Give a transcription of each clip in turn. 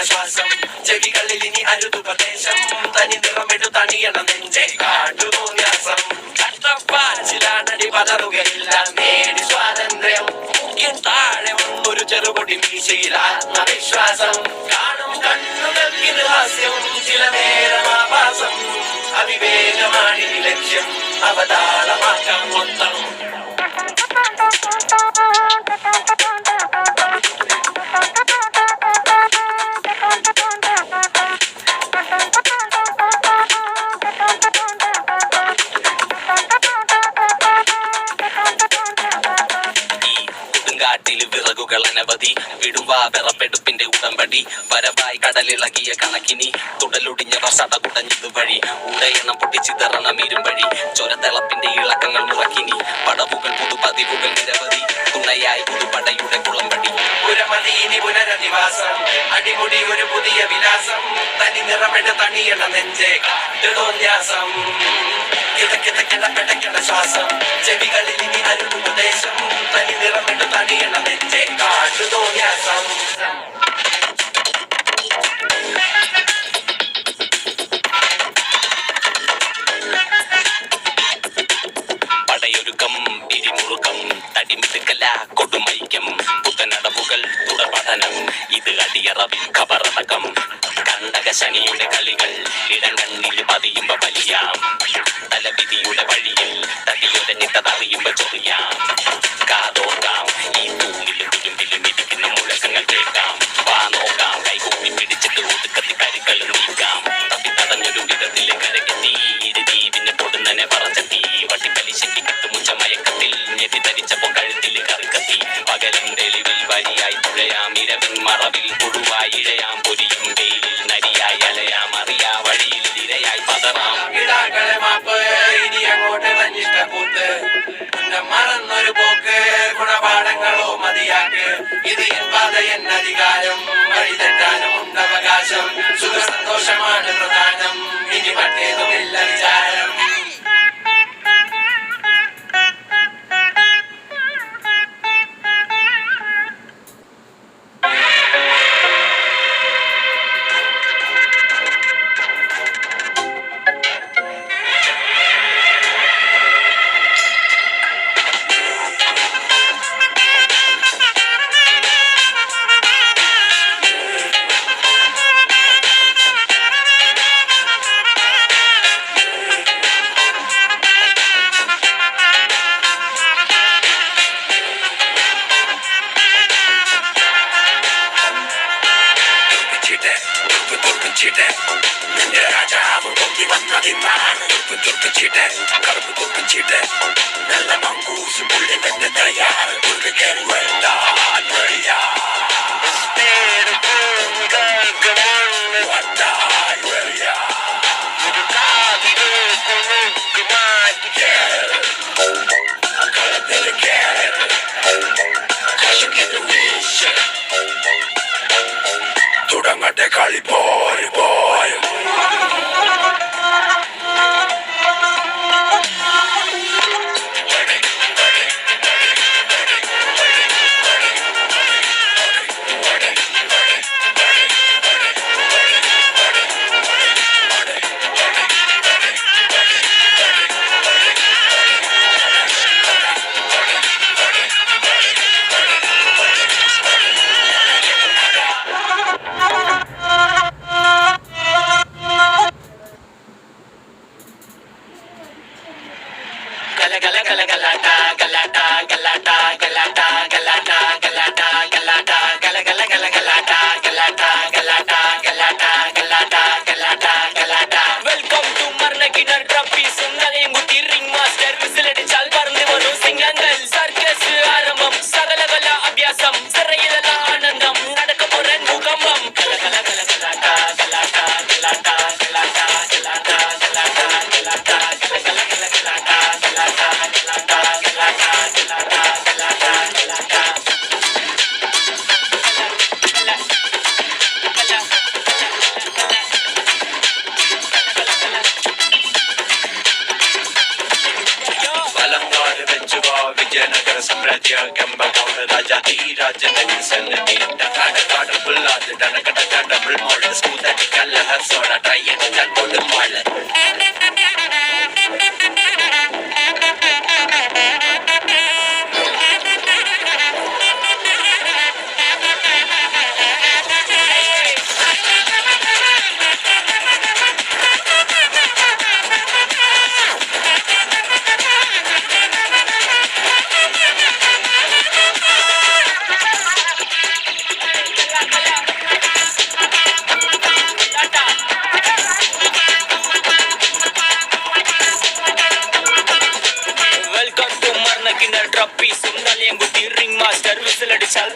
ശ്വാസം ചെവികളിൽ ഇനി അരുതുപദേശം തനി നിറമെടു തണിയണ നെഞ്ചെ കാട്ടുതോന്യാസം കട്ടപ്പാച്ചിലാണടി പതറുകയില്ല നേടി സ്വാതന്ത്ര്യം മുഖ്യൻ താഴെ വന്നൊരു ചെറുപൊടി മീശയിൽ ആത്മവിശ്വാസം കാണും കണ്ണുകൾക്കിത് ഹാസ്യം ചില നേരം ആഭാസം അവിവേകമാണി ലക്ഷ്യം അവതാളമാക്കാം മൊത്തം കാട്ടില് വിറകുകൾ അനവധി വിടുവാ വിറപ്പെടുപ്പിന്റെ ഉടമ്പടി വരവായി കടലിളകിയ കണക്കിനി തുടലൊടിഞ്ഞവർ സടകുടഞ്ഞത് വഴി ഉടയണം പൊട്ടിച്ചിതറണം ഇരുമ്പഴി ചൊരത്തിളപ്പിന്റെ ഇളക്കങ്ങൾ മുറക്കിനി പടവുകൾ പുതുപതിവുകൾ നിരവധി തുണയായി പുതുപടയുടെ കുളമ്പടി പുരമതി ഇനി പുനരധിവാസം അടിമുടി ഒരു പുതിയ വിലാസം തനി നിറമെട്ട് തണിയണ നെഞ്ചേ കാട്ടുതോന്യാസം കിടക്കിടക്കിട ശ്വാസം ചെവികളിൽ ഇനി അരുതുപദേശം തനി നിറമെട്ട് തണിയണ നെഞ്ചേ കാട്ടുതോന്യാസം പടയൊരുക്കം പിരിമുറുക്കം തടിമിടുക്കല കൊടുമൈക്യം പുത്തനടവുകൾ തുടർപഠനം ഇത് അടിയറവിൽ ഖബറടക്കം കണ്ടക ശനിയുടെ കളികൾ ഇടങ്കണ്ണിൽ പതിയുമ്പോ വലിയാം തലവിധിയുടെ വഴിയിൽ തടിയൊരഞ്ഞിട്ടതറിയുമ്പോ ചൊറിയാം കാതോർക്കാം ഈ തൂണിലും തുരുമ്പിലും ഇരിക്കുന്ന മുഴക്കങ്ങൾ കേൾക്കാം വാ നോക്കാം കൈകൂപ്പി പിടിച്ചിട്ട് ഒതുക്കത്തി കരുക്കൾ നീക്കാം തപ്പി തടഞ്ഞൊരു വിധത്തിലെ കരകെത്തി ഇരുതീവിനെ പൊടുന്നനെ പറച്ചെത്തി വട്ടിപ്പലിശയ്ക്ക് കിട്ടുമുച്ച മയക്കത്തിൽ ഞെട്ടിധരിച്ചപ്പോ കഴുത്തിൽ കറിക്കത്തി പകലും തെളിവിൽ വഴിയായി തുഴയാം ഇരവിൻ മറവിൽ പുഴുവായി ഇഴയാം പൊരിയും വെയിലിൽ നരിയായി അലയാം അറിയാ വഴിയിൽ ഇരയായി പതറാം ഇടാക്കളെ മാപ്പ് ഇനി അങ്ങോട്ട് തന്നിഷ്ടക്കൂത്ത് മറന്നൊരു പോക്ക് ഗുണപാഠങ്ങളോ മതിയാക്ക് ഇത് എൻ പാത എൻ അധികാരം വഴി തെറ്റാനും ഉണ്ടവകാശം സുഖ സന്തോഷമാണ് പ്രധാനം ഇനി മറ്റേതുമില്ല വിചാരം നിന്റെ രാജാവ് പൊങ്ങി വന്നതിന്നാണ് തുറപ്പിച്ചിട്ട് കറുപ്പ് തുറപ്പിച്ചിട്ട് നല്ല മങ്കൂസ് പുള്ളി തന്നെ തയ്യാറ് പുള്ളി കയറി വരണ്ടാൻ വഴിയാ തുടങ്ങട്ടെ കളി പോയി പോയി Vijayanagara Samrajya Kambagowda Raja Raja Nagin Sanadi Takada Kada full on the double mold smooth that color her soda try it and put the mold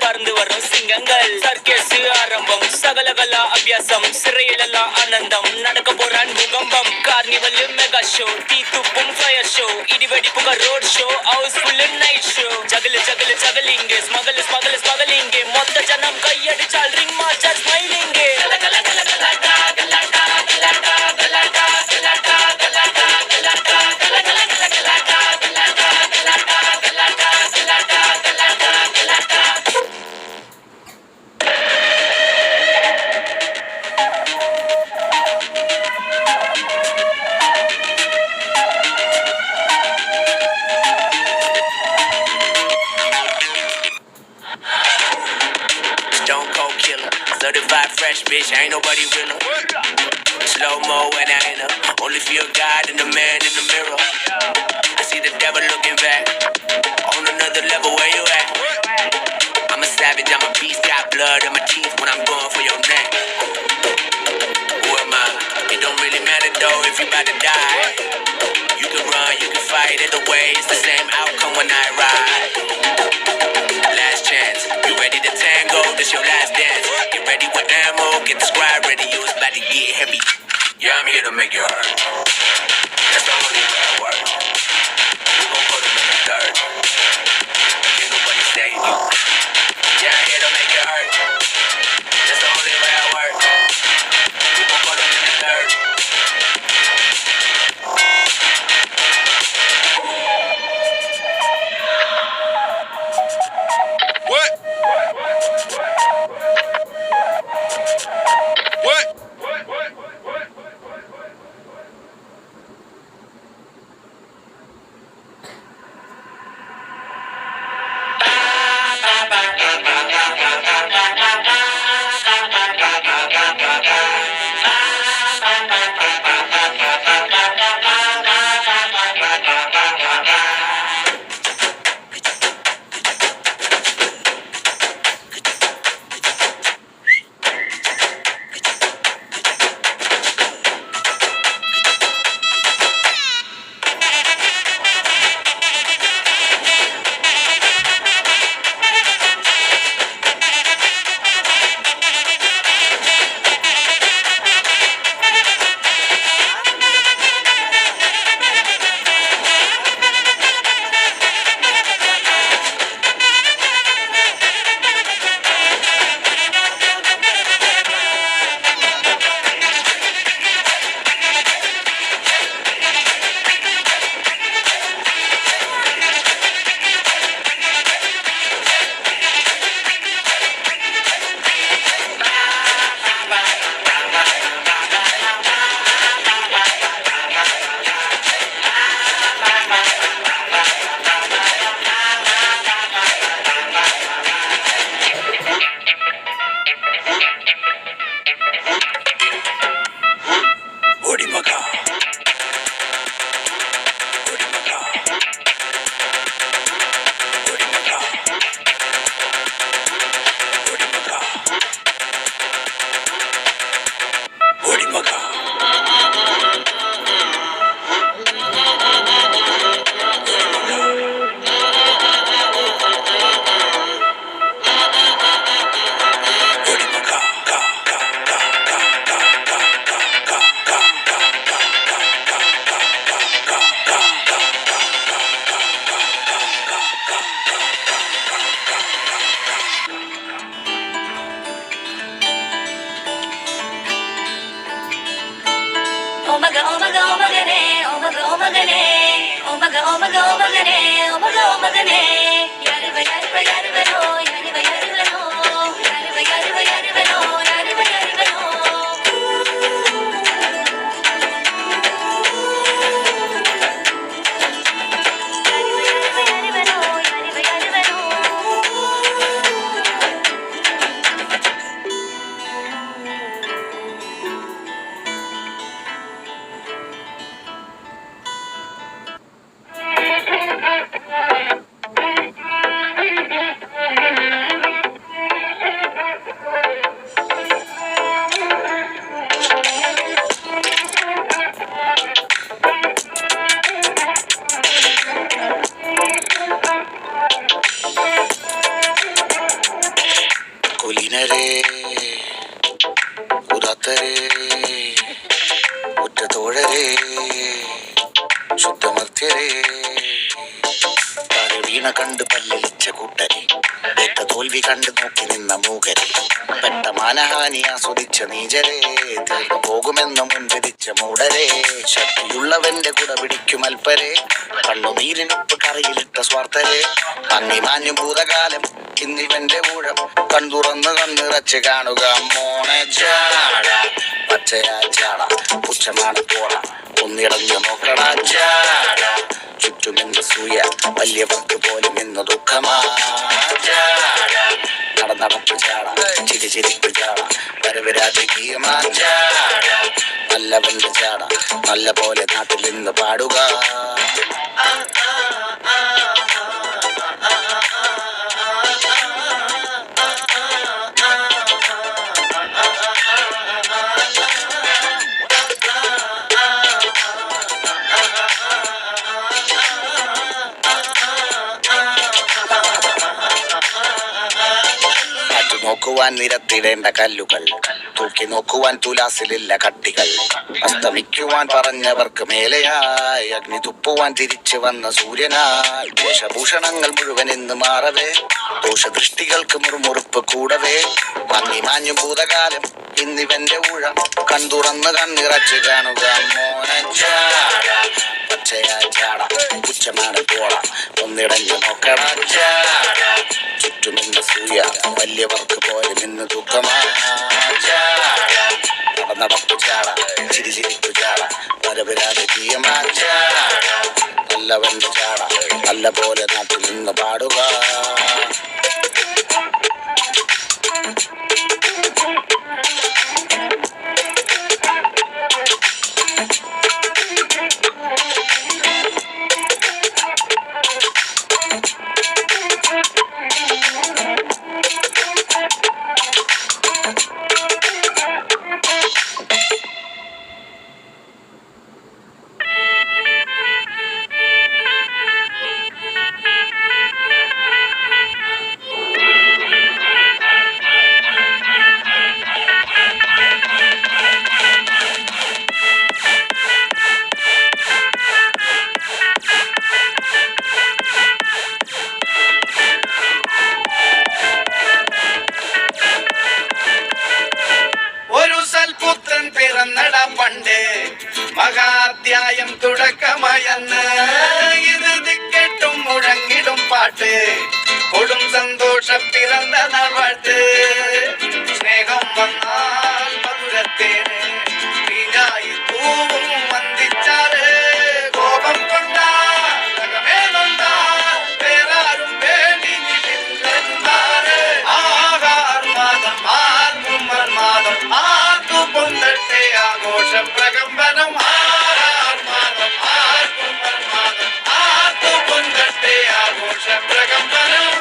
பறந்து வரும் சிங்கங்கள் சர்க்கஸ் ஆரம்பம் சகலகலா அபியாசம் சிறையிலெல்லாம் ஆனந்தம் நடக்க போறான் பூகம்பம் கார்னிவல் மெகா ஷோ தீ துப்பும் ஃபயர் ஷோ இடிவெடி புகை road show housefull night show ஜகலு ஜகலு ஜகலிங்கே ஸ்மகலு ஸ்மகலு ஸ்மகலிங்கே மொத்த ஜனம் கையடிச்சால் ரிங் மாஸ்டர் ஸ்மைலிங்கே Certified fresh bitch, ain't nobody realer. Slow mo when I enter. Only feel God and the man in the mirror. I see the devil looking back. On another level, where you at? I'm a savage, I'm a beast. Got blood in my teeth when I'm going for your neck. Who am I? It don't really matter though if you about to die. You can run, you can fight. Either way, it's the same outcome when I ride. Last chance, you ready to tango? This your last dance. Get ready with ammo, get the squad ready. You it's about to get heavy. Yeah, I'm here to make you hurt. That's the only way I work. We gon' put them in the dirt. Ain't nobody save you. Yeah, I'm here to make you hurt. That's the only way I work. We gon' put them in the dirt. What? What? Yaruva, yaruva, yaruva, no, yaruva, yaruva, no, yaruva, yaruva, yaruva, no. കാത്തരേ ഉറ്റ തോഴരേ ശുദ്ധമർത്യരേ താഴെ വീണ കണ്ട് പല്ലിളിച്ച കൂട്ടരെ ഏറ്റ തോൽവി കണ്ട് നോക്കി നിന്ന മൂകരെ പെട്ട മാനഹാനി ആസ്വദിച്ച നീചരെ തീർന്നു പോകുമെന്ന് മുൻവിധിച്ച മൂടരെ ശക്തിയുള്ളവന്റെ കുട പിടിക്കും അൽപ്പരെ കണ്ണുനീരിനൊപ്പ് കറിയിലിട്ട സ്വാർത്ഥരെ അങ്ങി മാഞ്ഞു ഭൂതകാലം ഇന്നിവന്റെ ഊഴം കൺതുറന്ന് കണ്ണിറച്ച് കാണുക മോണെ ചാട പച്ചയാ ചാട പുച്ഛമാണ് പോട ഒന്നിടഞ്ഞു നോക്കട ചാട ചുറ്റുമെന്ന് സൂയ വലിയവർക്ക് പോലും ഇന്ന് ദുഃഖമാ ചാട നടന്നടപ്പ് ചാട ചിരിച്ചിരിപ്പ് ചാട വരവ് രാജകീയമാ ചാട നല്ലവന്റെ ചാട നല്ല പോലെ നാട്ടിൽ നിന്ന് പാടുക. നോക്കുവാൻ നിരത്തിടേണ്ട കല്ലുകൾ തൂക്കി നോക്കുവാൻ തുലാസിലില്ല കട്ടികൾ അസ്തമിക്കുവാൻ പറഞ്ഞവർക്ക് മേലെയായി അഗ്നി തുപ്പുവാൻ തിരിച്ചു വന്ന സൂര്യനായി വേഷഭൂഷണങ്ങൾ മുഴുവൻ എന്ന് മാറവേ ദോഷദൃഷ്ടികൾക്ക് മുറുമുറുപ്പ് കൂടവേ മങ്ങി മാഞ്ഞു ഭൂതകാലം ഇന്നിവന്റെ ഊഴം കൺതുറന്ന് കണ്ണിറച്ച് കാണുക മോനെ ചാട പച്ചയാ ചാട പുച്ഛമാണ് പോട ഒന്നിടഞ്ഞു നോക്കട ചാട ചുറ്റുമിന്ന് സൂയ വലിയവർക്ക് പോലും ഇന്ന് ദുഃഖമാ ചാട നടന്നടപ്പ് ചാട ചിരിച്ചിരിപ്പ് ചാട വരവ് രാജകീയമാ ചാട നല്ലവന്റെ ചാട നല്ല പോലെ നാട്ടിൽ നിന്ന് പാടുക. പണ്ട് മഹാധ്യായം തുടക്കമയന്ന് ഇത് ദിക്കെട്ടും മുഴങ്ങിടും പാട്ട് കൊടും സന്തോഷം പിറന്ന നാൾവാട്ട് സ്നേഹം വന്നാൽ മധുരത്തേന് തീരായി പൂവും വന്ദിച്ചാറ് കോപം കൊണ്ടാകമേ നൊന്താൽ വേറാരും വേണ്ടിഞ്ഞിട്ടില്ലെന്നാറ് ആഹാർമാദം ആർക്കും ആർക്കു പൊന്തട്ടെ ആഘോഷ പ്രകമ്പനം ആഹാർമാദം ആർക്കും ആർക്കു പൊന്തട്ടെ ആഘോഷ പ്രകമ്പനം.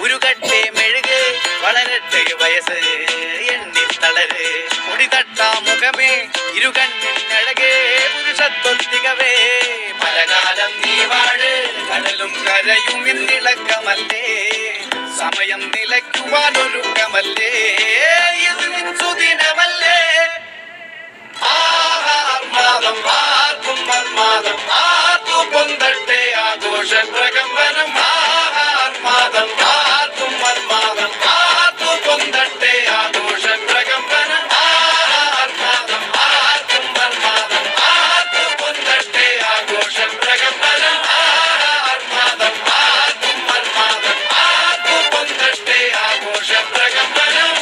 ഉരുകട്ടെ മെഴുക് വളരട്ടെ വയസ്സ് എണ്ണി തളര് മുടിതട്ടാ മുഖമേ ഇരുകണ്ണിനഴകേ പുരുഷത്വത്തികവേ പലകാലം നീ വാഴ് കടലും കരയും ഇന്നിളക്കമല്ലേ സമയം നിലയ്ക്കുവാനൊരുക്കമല്ലേ ഇത് സുദിനമല്ലേ ആഹാർമാദം ആർക്കും മന്മാദം ആർക്കു പൊന്തട്ടെ ആഘോഷ പ്രകമ്പനം ആഹാർമാദം ആർക്കും മന്മാദം ആർക്കു പൊന്തട്ടെ ആഘോഷ പ്രകമ്പനം ആഹാർമാദം ആർക്കും മന്മാദം ആർക്കു പൊന്തട്ടെ ആഘോഷ പ്രകമ്പനം ആഹാർമാദം ആർക്കും മന്മാദം ആർക്കു പൊന്തട്ടെ ആഘോഷ പ്രകമ്പനം.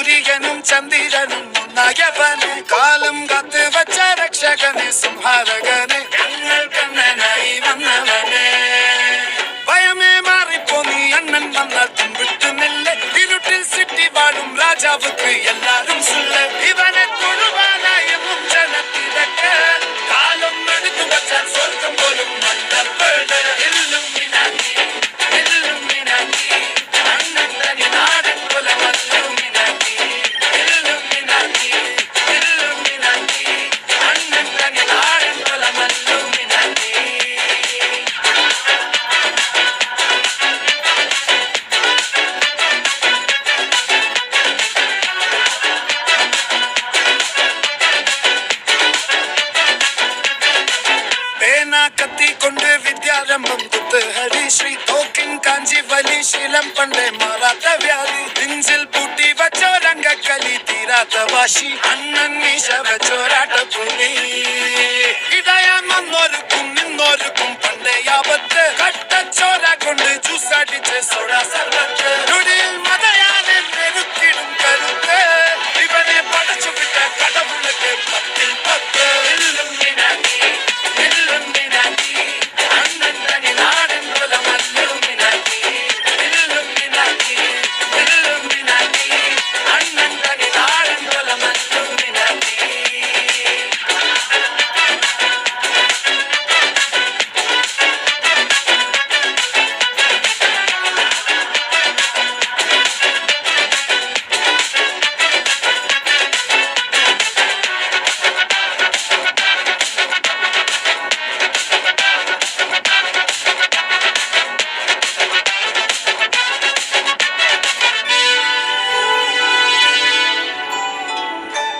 സൂര്യനും ചന്ദ്രനും ഒന്നായവന് കാലം കാത്ത് വച്ച രക്ഷകന് സംഹാരകന് ഞങ്ങൾ കണ്ണനായി വന്നവന് ഭയമേ മാറിപ്പോ നീ അണ്ണൻ വന്നാൽ തുമ്പിട്ടുന്നില്ല ഇരുട്ടിൽ സിറ്റി വാഴും രാജാവുക്ക് എല്ലാരും സുല്ല ഇവനെ തൊഴുവാനായെന്നും ജനത്തിരക്ക് കാലം എടുത്തു വച്ചാൽ സ്വർഗം പോലും മണ്ടപ്പെട് ഇല്ലുമിനാറ്റി ഇല്ലുമിനാറ്റി അണ്ണൻ തനി നാടൻ കുലമല്ലുമിനാറ്റി ഇല്ലുമിനാറ്റി ഇല്ലുമിനാറ്റി അണ്ണൻ തനി നാടൻ കുലമല്ലുമിനാറ്റി പേന കത്തിക്കൊണ്ട് വിദ്യാരംഭം കുത്ത് ഹരിശ്രീ തോക്കിൻ കാഞ്ചി വലി ശീലം പണ്ടേ മാറാത്ത വ്യാധി നെഞ്ചിൽ പൂട്ടി വച്ചോരംഗക്കലി തീരാത്ത വാശി അണ്ണൻ മീശ വെച്ചോരാട്ട പുലി ഇടയാൻ വന്നോരുക്കും നിന്നോരുക്കും പണ്ടേ ആപത്ത് കട്ടച്ചോര കൊണ്ട് ജ്യൂസടിച്ച് സോഡ സർവത്ത് നുടിയിൽ മതയാനെ നെരുക്കിടും കരുത്ത് ഇവനെ പടച്ചു വിട്ട കടവുളക്ക് 10-10 ഇല്ലുമിനാറ്റി ഇല്ലുമിനാറ്റി അണ്ണൻ തനി നാടൻ കുലമല്ലുമിനാറ്റി ഇല്ലുമിനാറ്റി ഇല്ലുമിനാറ്റി അണ്ണൻ തനി നാടൻ കുലമല്ലുമിനാറ്റി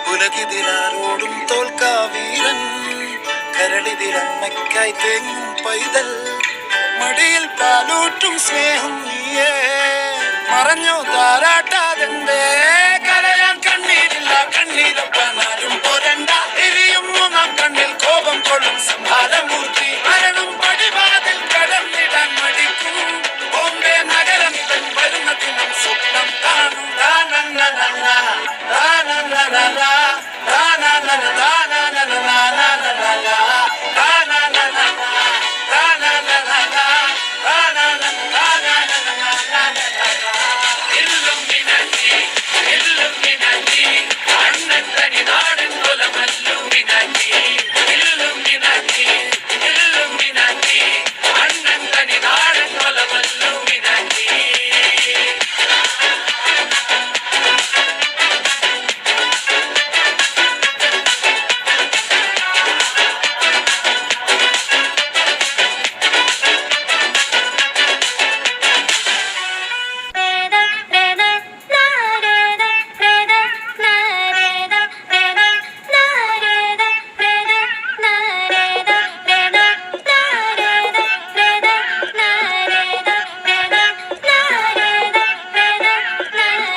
ഉലകിതിലാരോടും തോൽക്കാ വീരൻ കരളിതിലമ്മയ്ക്കായി തേങ്ങും പൈതൽ മടിയിൽ പാലൂട്ടും സ്നേഹം നീയേ മറഞ്ഞോ താരാട്ടാതെന്തേ കരയാൻ കണ്ണീരില്ല കണ്ണീരൊപ്പനാരും പോരണ്ട എരിയും മൂന്നാം കണ്ണിൽ കോപം കൊള്ളും സംഹാരമൂർത്തി മരണം പടിവാതിൽ കടന്നിടാൻ മടിക്കും ബോംബെ നഗരമിതൻ വരുന്ന ദിനം സ്വപ്നം കാണും ദാനന്നനന്ന ദാനന്നനന്ന ദാനന്നന ദാനന്നനനനനനന ദാനന്നനന ദാനന്നനന ദാനന്നനനനനനന ഇല്ലുമിനാറ്റി ഇല്ലുമിനാറ്റി അണ്ണൻ തനി നാടൻ കുലമല്ലുമിനാറ്റി ഇല്ലുമിനാറ്റി ഇല്ലുമിനാറ്റി അണ്ണൻ തനി നാടൻ കുലമല്ലുമിനാറ്റി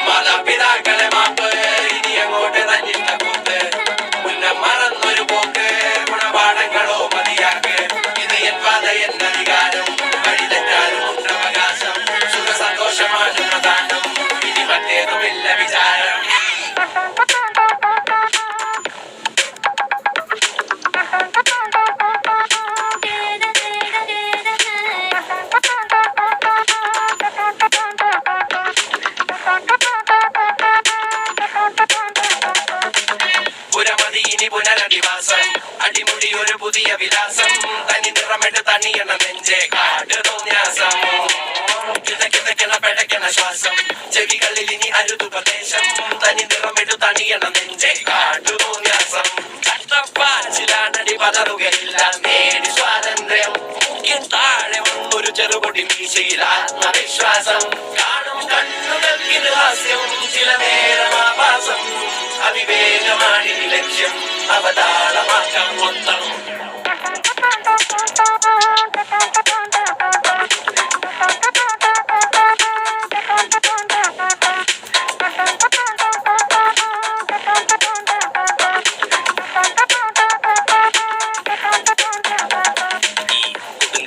മാതാപിതാക്കളെ മാപ്പ് ഇനി അങ്ങോട്ട് തന്നിട്ട കൂത്ത് മുന്നം മറന്നൊരു പോക്ക് ഗുണപാഠങ്ങളോ മതിയാക്ക് ഇത് എൻ പാത എൻ അധികാരം വഴി തെറ്റാനും അവകാശം സുഖ സന്തോഷമാണ് പ്രധാനം ഇനി മറ്റേതുമില്ല വിചാരം പുരമതി ഇനി പുനരധിവാസം അടിമുടി ഒരു പുതിയ വിലാസം തനി നിറമെട്ട് തണിയണ നെഞ്ചെ കാട് തോന്യാസം കിതക്കിതക്കണ പെടക്കണ ശ്വാസം ചെവികളിൽ ഇനി അരുതുപദേശം തനി നിറമെട്ട് തണിയണ നെഞ്ചെ കാട് തോന്യാസം കട്ടപ്പാച്ചിലാണടി പതറുകയില്ല നേടി സ്വാതന്ത്ര്യം മുഖ്യൻ താഴെ വന്നൊരു ചെറുപൊടി മീശയിൽ ആത്മവിശ്വാസം കാണും കണ്ണുകൾക്കിത് ഹാസ്യം ചില നേരം ആഭാസം അവിവേകമാണ് ഈ ലക്ഷ്യം അവതാളമാക്കാം മൊത്തം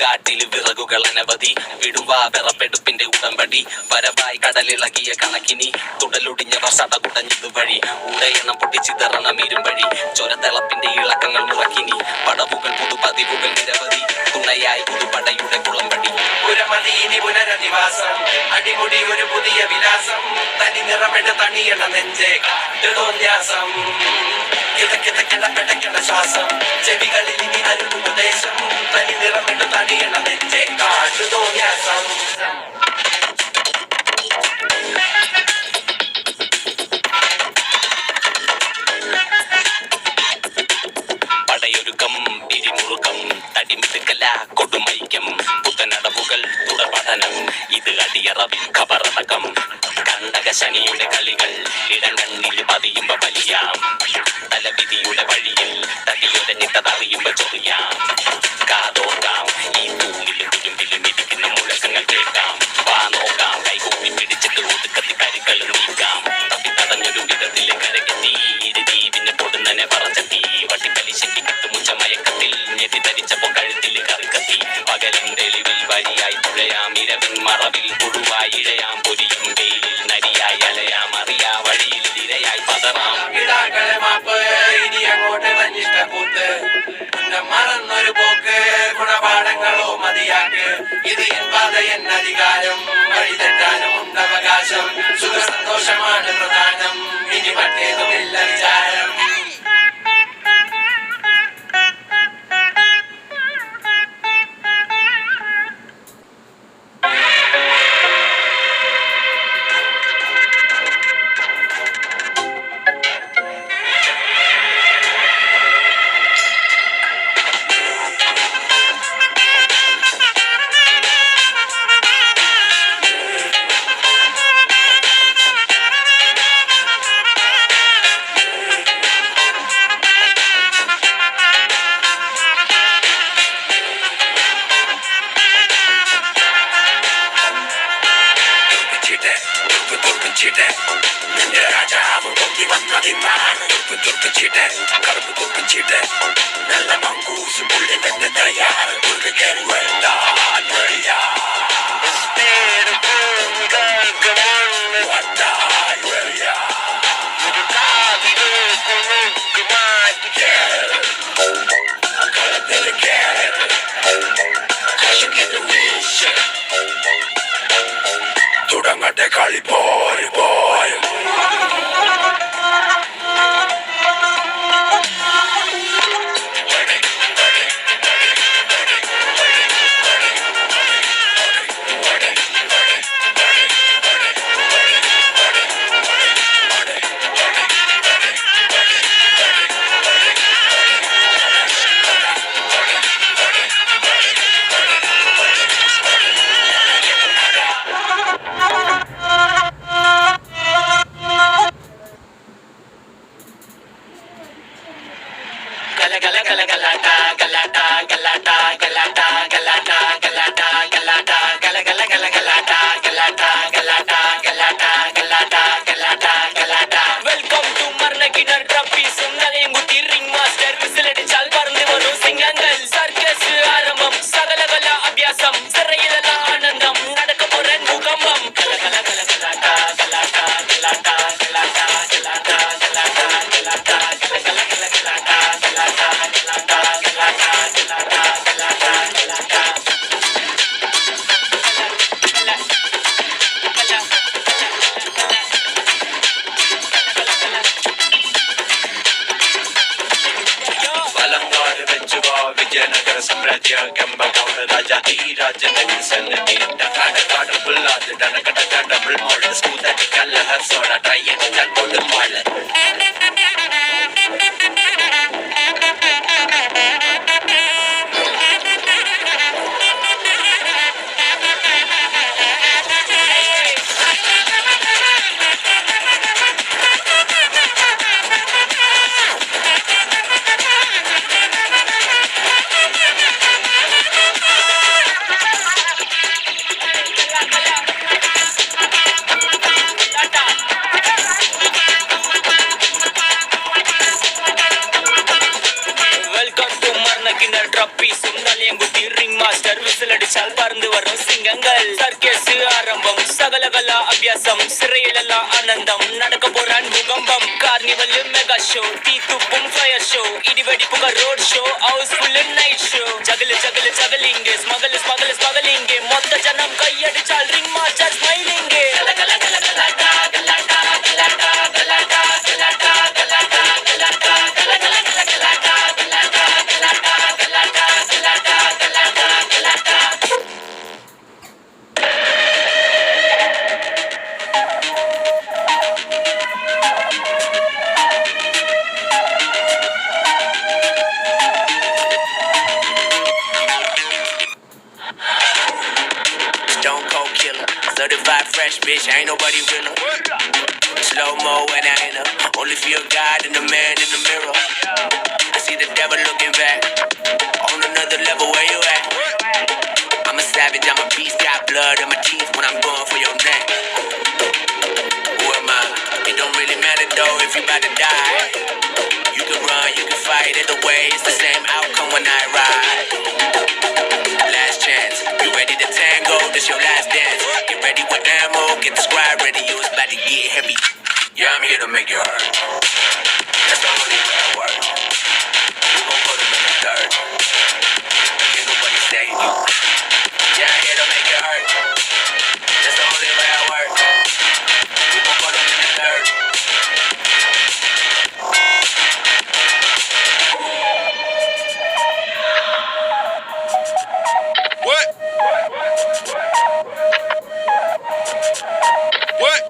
കാട്ടില് വിറകുകൾ അനവധി വിടുവാ വിറപ്പെടുപ്പിന്റെ ഉടമ്പടി ഉടമ്പടി വരവായി കടലിളകിയ കണക്കിനി തുടലൊടിഞ്ഞവർ സടകുടഞ്ഞിതുവഴി ഉടയണം പൊട്ടിച്ചിതറണം ഇരുമ്പഴി ചൊരത്തിളപ്പിന്റെ ഇളക്കങ്ങൾ മുറക്കിനി പടവുകൾ പുതുപതിവുകൾ നിരവധി തുണയായി പുതുപടയുടെ കുളമ്പടി പുരമതി ഇനി പുനരധിവാസം അടിമുടി ഒരു പുതിയ വിലാസം തനി നിറമെട്ട് തണിയണ നെഞ്ചേ കാട്ടുതോന്യാസം കിടക്കിടക്കിടക്കിടക്കിട ശ്വാസം ചെവികളിൽ ഇനി അരുപദേശം തനി നിറമെട്ട് തണിയണ നെഞ്ചേ കാട്ടുതോന്യാസം പടയൊരുക്കം പിരിമുറുക്കം തടിമിടുക്കല കൊടുമൈക്കം പുത്തനടവുകൾ തുടപഠനം ഇത് അടിയറവിൽ ഖബറടക്കം കണ്ടക ശനിയുടെ കളികൾ ഇടം കണ്ണിൽ പതിയുമ്പോ വലിയാം തലവിധിയുടെ വഴിയിൽ തടിയൊരഞ്ഞിട്ടതറിയുമ്പോ ചൊറിയാം കാതോർക്കാം ഈ തൂണിലും തുരുമ്പിലും ഇരിക്കുന്ന മുഴക്കങ്ങൾ കേൾക്കാം വാ നോക്കാം കൈകൂപ്പി പിടിച്ചിട്ട് ഒതുക്കത്തി കരികൾ നീക്കാം തപ്പിത്തടഞ്ഞൊരു വിധത്തിലെ കരകെത്തി ഇരുതീവിന് പൊടുന്നനെ പറച്ചെത്തി വട്ടിപ്പലിശയ്ക്ക് കിട്ടുമുച്ച മയക്കത്തിൽ ഞെട്ടി ധരിച്ചപ്പോ കഴുത്തിൽ കറിക്കത്തി പകലിൻ തെളിവിൽ വഴിയായി തുഴയാം ഇരവിൻ മറവിൽ പുഴുവായി ഇഴയാം പൊരിയും വെയിലിൽ നരിയായി അലയാം അറിയാ വഴിയിൽ ഇരയായി പതറാം ഇടാക്കളെ മാപ്പ് ഇനി അങ്ങോട്ട് തന്നിഷ്ട കൂത്ത് ഉന്നം മറന്നൊരു പോക്ക് ഗുണപാഠങ്ങളോ മതിയാക്ക് ഇത് എൻ പാത എൻ അധികാരം വഴി തെറ്റാനും ഉണ്ടവകാശം സുഖ സന്തോഷമാണ് പ്രധാനം ഇനി മറ്റേതുമില്ല വിചാരം നിന്റെ രാജാവ് പൊങ്ങി വന്നതിന്നാണ് തുറപ്പിച്ചിട്ട് കറുപ്പ് തുറപ്പിച്ചിട്ട് നല്ല മങ്കൂസ് പുള്ളി തന്നെ തയ്യാറ് കയറി വേണ്ടാൻ വഴിയാ തുടങ്ങട്ടെ കളി പോയി പോയി വെൽക്കം ടു മർണക്കിണർ ട്രപ്പീസ് നരയൻകുട്ടി റിംഗ് മാസ്റ്റർ വിസിലടിച്ചാൽ പറന്നു വരും സിംഗങ്ങൾ സർക്കസ് ആരംഭം സകലകല അഭ്യാസം സിറയിലല്ല ആനന്ദം നടക്കപ്പോരൻ ഭൂകമ്പം വിജയനഗര സാമ്രാജ്യ കമ്പഗൗഡ രാജാതിരാജനഗര സന്നദ്ധി കാട് പുല്ലാത് ഡണകട ഡബിൾ മോൾഡ് സ്കൂതട്ടി കല്ലഹ സോഡ ട്രൈ ചെയ്താൽ കൊടും വാള് ട്രപ്പീസും നലയൻകുട്ടി റിംഗ് മാസ്റ്റർ വിസിലടിച്ചാൽ പറന്നു വരും സിംഗങ്ങൾ സർക്കസ് ആരംഭം സകലകല അഭ്യാസം സിറയിലല്ല ആനന്ദം നടക്ക പോരാൻ ഭൂകമ്പം കാർണിവൽ മെഗാ ഷോ തീത്തുപ്പും ഫയർ ഷോ ഇടിവെടിപ്പുക road show housefull night show juggle juggle juggling smuggle smuggle smuggling മൊത്ത ജനം കൈയടിച്ചാൽ റിംഗ് മാർച്ചാൽ smiling Stone cold killer, certified fresh bitch, ain't nobody realer. Slow mo when I enter, only feel God and the man in the mirror. I see the devil looking back, on another level where you at. I'm a savage, I'm a beast, got blood in my teeth when I'm going for your neck. Who am I? It don't really matter though if you about to die. You can run, you can fight, either way, it's the same outcome when I ride. Last chance, you ready to tango, this your last dance. Get ready with ammo, get the squad ready, you it's about to get heavy. Yeah, I'm here to make you hurt. That's the only way I work. We gon' put 'em in the dirt. Can't nobody save you. Yeah, I'm here to make you hurt. That's the only way I work. We gon' put 'em in the dirt. What? What?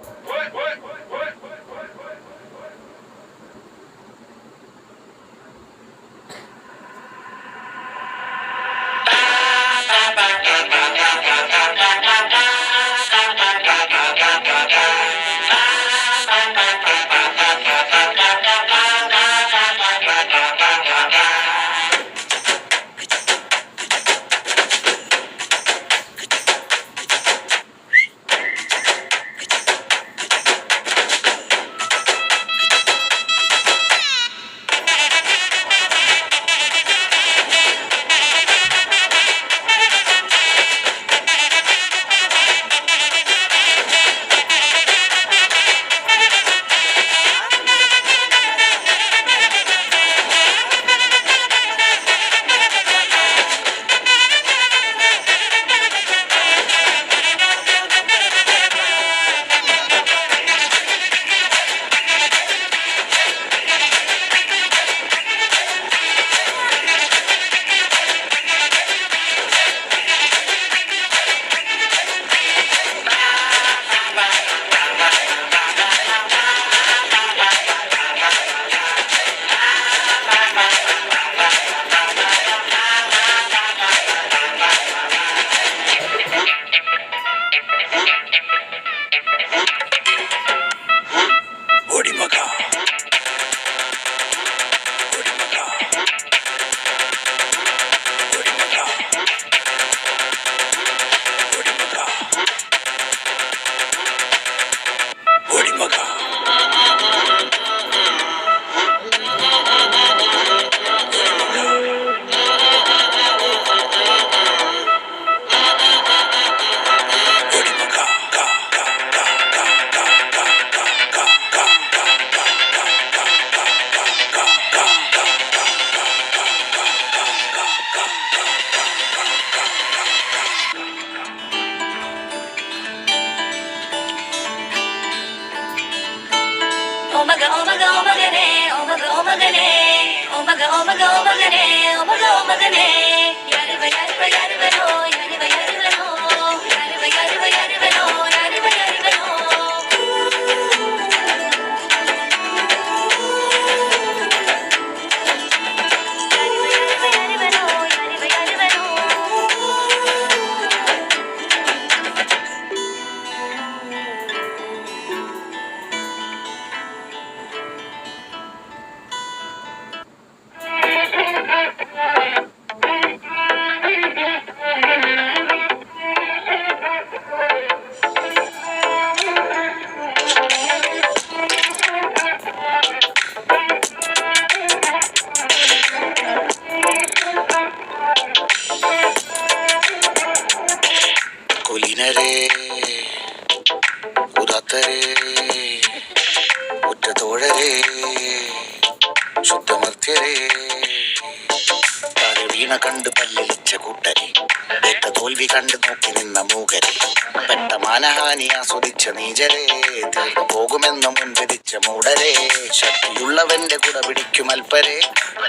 ശുദ്ധമർത്യരേ താഴെ വീണ കണ്ട് പല്ലിളിച്ച കൂട്ടരെ ഏറ്റ തോൽവി കണ്ട് നോക്കി നിന്ന മൂകരെ പെട്ട മാനഹാനി ആസ്വദിച്ച നീചരെ തീർന്നു പോകുമെന്ന് മുൻവിധിച്ച മൂടരെ ശക്തിയുള്ളവന്റെ കുട പിടിക്കും അൽപ്പരെ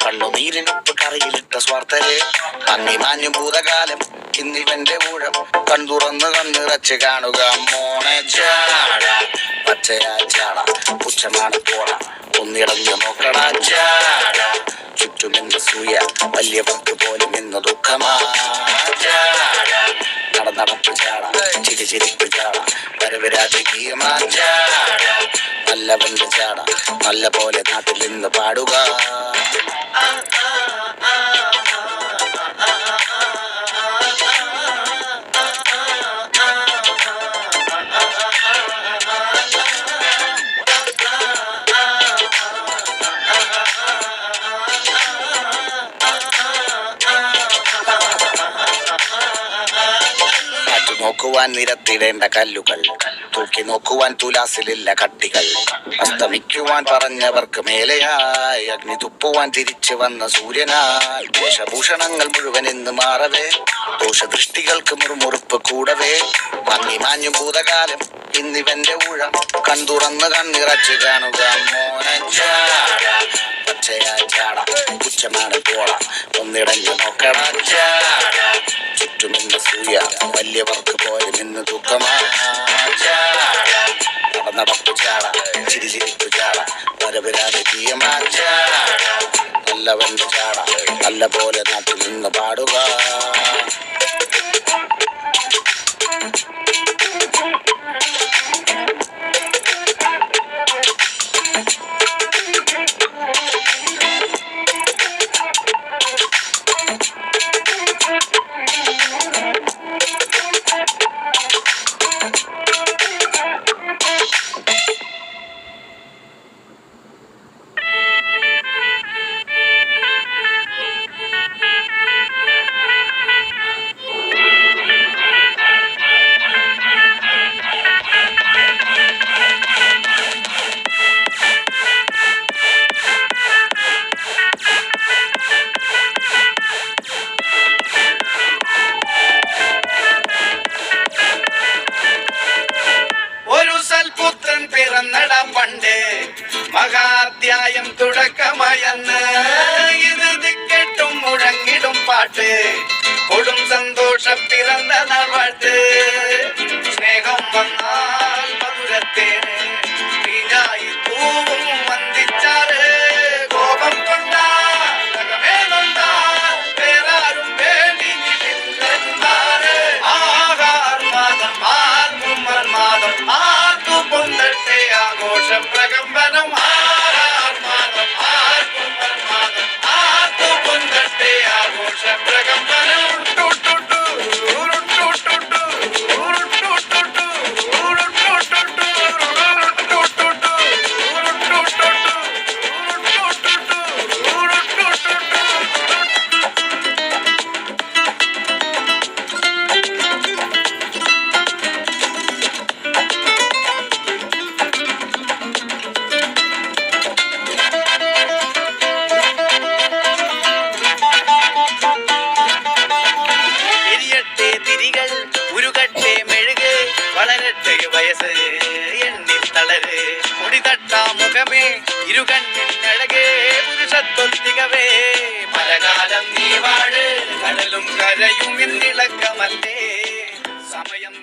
കണ്ണുനീരിനൊപ്പ് കറിയിലിട്ട സ്വാർത്ഥരെ മങ്ങി മാഞ്ഞു ഭൂതകാലം ഇന്നിവന്റെ ഊഴം കൺതുറന്ന് കണ്ണിറച്ച് കാണുക മോണെ ചാട പച്ചയാ ചാട പുച്ഛമാണ് പോട ഒന്നിടഞ്ഞു നോക്കടാ ചാട ചുറ്റുമെന്ന് സൂയ വലിയവർക്ക് പോലും ഇന്ന് ദുഃഖമാ ചാട നടന്നടപ്പ് ചാട ചിരിച്ചിരിപ്പ് ചാട വരവ് രാജകീയമാ ചാട നല്ലവന്റെ ചാട നല്ല പോലെ നാട്ടിൽ നിന്ന് പാടുക നോക്കുവാൻ നിരത്തിടേണ്ട കല്ലുകൾ തൂക്കി നോക്കുവാൻ തുലാസിലില്ല കട്ടികൾ അസ്തമിക്കുവാൻ പറഞ്ഞവർക്ക് മേലെയായി അഗ്നി തുപ്പുവാൻ തിരിച്ചു വന്ന സൂര്യനായി വേഷഭൂഷണങ്ങൾ മുഴുവൻ ഇന്ന് മാറവേ ദോഷദൃഷ്ടികൾക്ക് മുറുമുറുപ്പ് കൂടവേ മങ്ങി മാഞ്ഞു ഭൂതകാലം ഇന്നിവന്റെ ഊഴം കൺതുറന്ന് കണ്ണിറച്ച് കാണുക മോനെ ചാട പച്ചയാ ചാട പുച്ഛമാണ് പോട ഒന്നിടഞ്ഞു നോക്കട ചാട ചുറ്റുമിന്ന് സൂയ വലിയവർക്ക് പോലും ഇന്ന് ദുഃഖമാ ചാട നടന്നടപ്പ് ചാട ചിരിച്ചിരിപ്പ് ചാട വരവ് രാജകീയമാ ചാട നല്ലവന്റെ ചാട നല്ല പോലെ നാട്ടിൽ നിന്ന് പാടുക പണ്ട് മഹാധ്യായം തുടക്കമയന്ന് ഇത് ദിക്കെട്ടും മുഴങ്ങിടും പാട്ട് കൊടും സന്തോഷം പിറന്ന നാൾവാട്ട് സ്നേഹം വന്നാൽ മധുരത്തേന് തീഞ്ഞായി തൂവും വന്ദിച്ചാറ് കോപം കൊണ്ടാൽ വേറാരും വേണ്ടി ആഹാർമാദം ആത്മന്മാദം ആർക്കു പൊന്തട്ടെ ആഘോഷം പ്രകമ്പനം ആഹാർമാദം ആത്മന്മാദം ആർക്കു പൊന്തട്ടെ ആഘോഷ പ്രകമ്പനം വളരട്ടെ വയസ്സ് എണ്ണിൽ തളര് മുടിതട്ടാ മുഖമേ ഇരുകണ്ണിൽ അഴകേ പുരുഷത്വത്തികവേ പലകാലം നീ വാഴ് കടലും കരയും ഇന്നിളക്കമല്ലേ സമയം